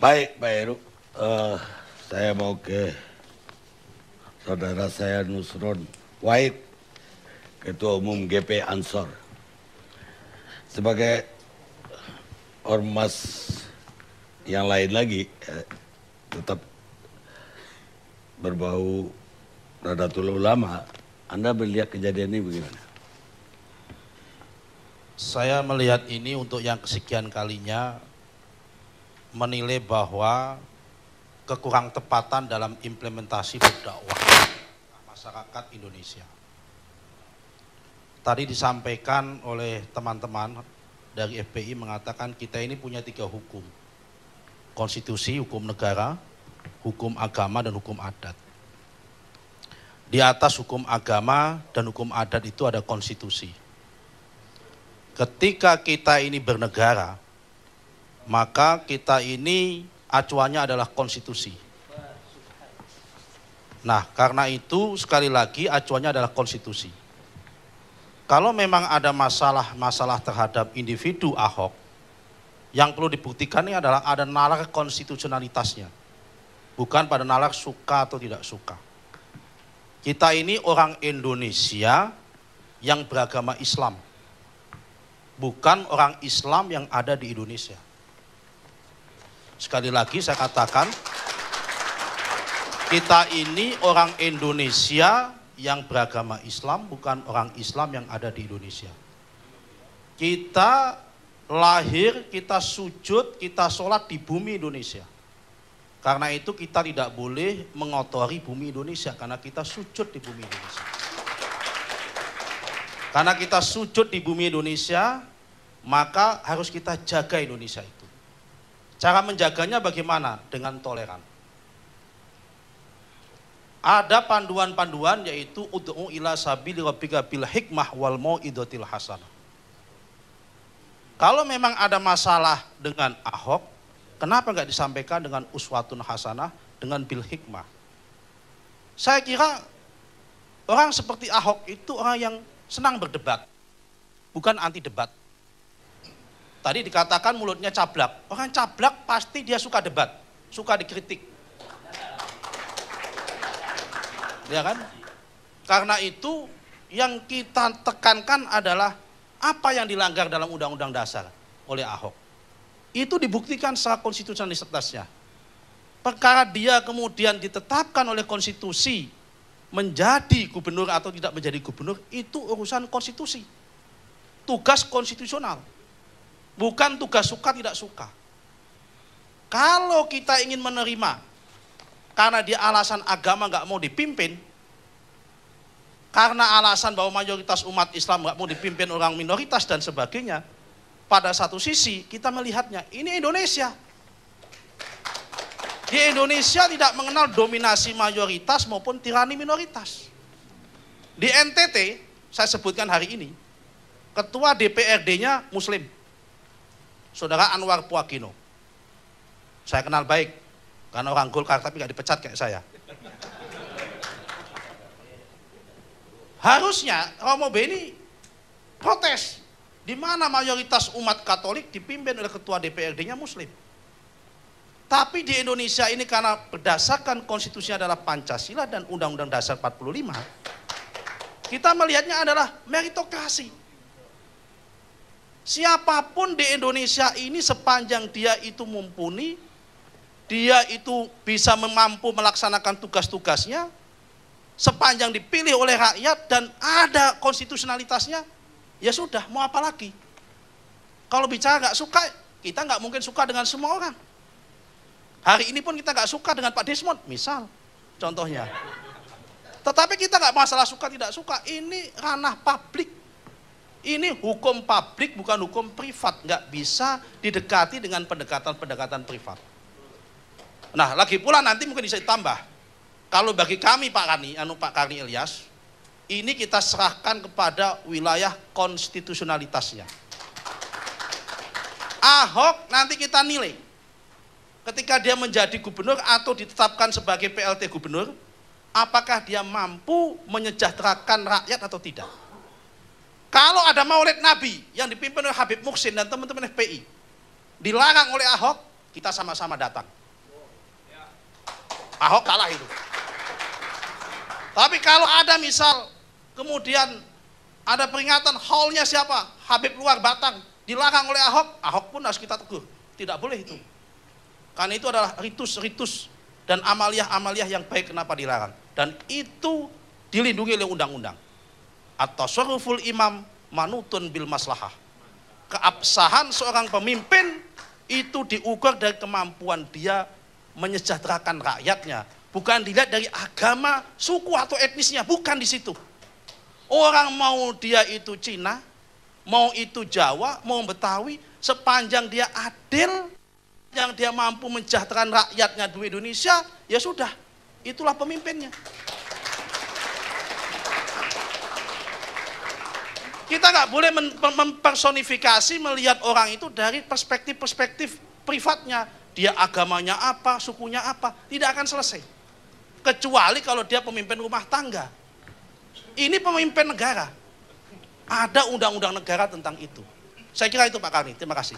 Baik, Pak Heru. Saya mau ke saudara saya Nusron Wahid, Ketua Umum GP Ansor. Sebagai ormas yang lain lagi, tetap berbau Nahdlatul Ulama, Anda melihat kejadian ini bagaimana? Saya melihat ini untuk yang kesekian kalinya menilai bahwa kekurang tepatan dalam implementasi berdakwah masyarakat Indonesia. Tadi disampaikan oleh teman-teman dari FPI mengatakan kita ini punya 3 hukum. Konstitusi, hukum negara, hukum agama, dan hukum adat. Di atas hukum agama dan hukum adat itu ada konstitusi. Ketika kita ini bernegara, maka kita ini acuannya adalah konstitusi. Nah, karena itu sekali lagi acuannya adalah konstitusi. Kalau memang ada masalah terhadap individu Ahok, yang perlu dibuktikan ini adalah ada nalar konstitusionalitasnya. Bukan pada nalar suka atau tidak suka. Kita ini orang Indonesia yang beragama Islam. Bukan orang Islam yang ada di Indonesia. Sekali lagi saya katakan, kita ini orang Indonesia yang beragama Islam, bukan orang Islam yang ada di Indonesia. Kita lahir, kita sujud, kita sholat di bumi Indonesia. Karena itu kita tidak boleh mengotori bumi Indonesia, karena kita sujud di bumi Indonesia. Karena kita sujud di bumi Indonesia, maka harus kita jaga Indonesia itu. Cara menjaganya bagaimana? Dengan toleran. Ada panduan-panduan yaitu ud'u ila sabili rabbika bil hikmah wal mau'izatil hasanah. Kalau memang ada masalah dengan Ahok, kenapa nggak disampaikan dengan uswatun hasanah, dengan bil hikmah? Saya kira orang seperti Ahok itu orang yang senang berdebat, bukan anti debat. Tadi dikatakan mulutnya cablak. Orang cablak pasti dia suka debat, suka dikritik. Ya kan? Karena itu yang kita tekankan adalah apa yang dilanggar dalam Undang-Undang Dasar oleh Ahok. Itu dibuktikan secara konstitusionalitasnya. Perkara dia kemudian ditetapkan oleh konstitusi menjadi gubernur atau tidak menjadi gubernur, itu urusan konstitusi. Tugas konstitusional. Bukan tugas suka tidak suka. Kalau kita ingin menerima karena dia alasan agama nggak mau dipimpin, karena alasan bahwa mayoritas umat Islam nggak mau dipimpin orang minoritas dan sebagainya, pada satu sisi kita melihatnya ini Indonesia. Di Indonesia tidak mengenal dominasi mayoritas maupun tirani minoritas. Di NTT saya sebutkan hari ini, ketua DPRD-nya Muslim, Saudara Anwar Puagino. Saya kenal baik, karena orang Golkar tapi nggak dipecat kayak saya. Harusnya Romo Beni protes, di mana mayoritas umat Katolik dipimpin oleh ketua DPRD-nya Muslim. Tapi di Indonesia ini karena berdasarkan konstitusinya adalah Pancasila dan Undang-Undang Dasar 45, kita melihatnya adalah meritokrasi. Siapapun di Indonesia ini sepanjang dia itu mumpuni, dia itu bisa mampu melaksanakan tugas-tugasnya, sepanjang dipilih oleh rakyat dan ada konstitusionalitasnya, ya sudah, mau apa lagi? Kalau bicara nggak suka, kita nggak mungkin suka dengan semua orang. Hari ini pun kita nggak suka dengan Pak Desmond, misal, contohnya. Tetapi kita nggak masalah suka tidak suka, ini ranah publik. Ini hukum publik bukan hukum privat, nggak bisa didekati dengan pendekatan-pendekatan privat. Nah, lagi pula nanti mungkin bisa ditambah. Kalau bagi kami Pak Karni Ilyas, ini kita serahkan kepada wilayah konstitusionalitasnya. Ahok nanti kita nilai, ketika dia menjadi gubernur atau ditetapkan sebagai PLT gubernur, apakah dia mampu menyejahterakan rakyat atau tidak. Kalau ada Maulid Nabi yang dipimpin oleh Habib Muhsin dan teman-teman FPI, dilarang oleh Ahok, kita sama-sama datang. Ahok kalah itu. Tapi kalau ada misal kemudian ada peringatan haulnya siapa? Habib luar Batang, dilarang oleh Ahok, Ahok pun harus kita tegur. Tidak boleh itu. Karena itu adalah ritus-ritus dan amaliah-amaliah yang baik, kenapa dilarang? Dan itu dilindungi oleh undang-undang. At-tasarruful imam manutun bil maslahah. Keabsahan seorang pemimpin itu diukur dari kemampuan dia menyejahterakan rakyatnya, bukan dilihat dari agama, suku atau etnisnya, bukan di situ. Orang mau dia itu Cina, mau itu Jawa, mau Betawi, sepanjang dia adil, yang dia mampu mensejahterakan rakyatnya di Indonesia, ya sudah, itulah pemimpinnya. Kita nggak boleh mempersonifikasi melihat orang itu dari perspektif-perspektif privatnya. Dia agamanya apa, sukunya apa, tidak akan selesai. Kecuali kalau dia pemimpin rumah tangga. Ini pemimpin negara. Ada undang-undang negara tentang itu. Saya kira itu Pak Karni, terima kasih.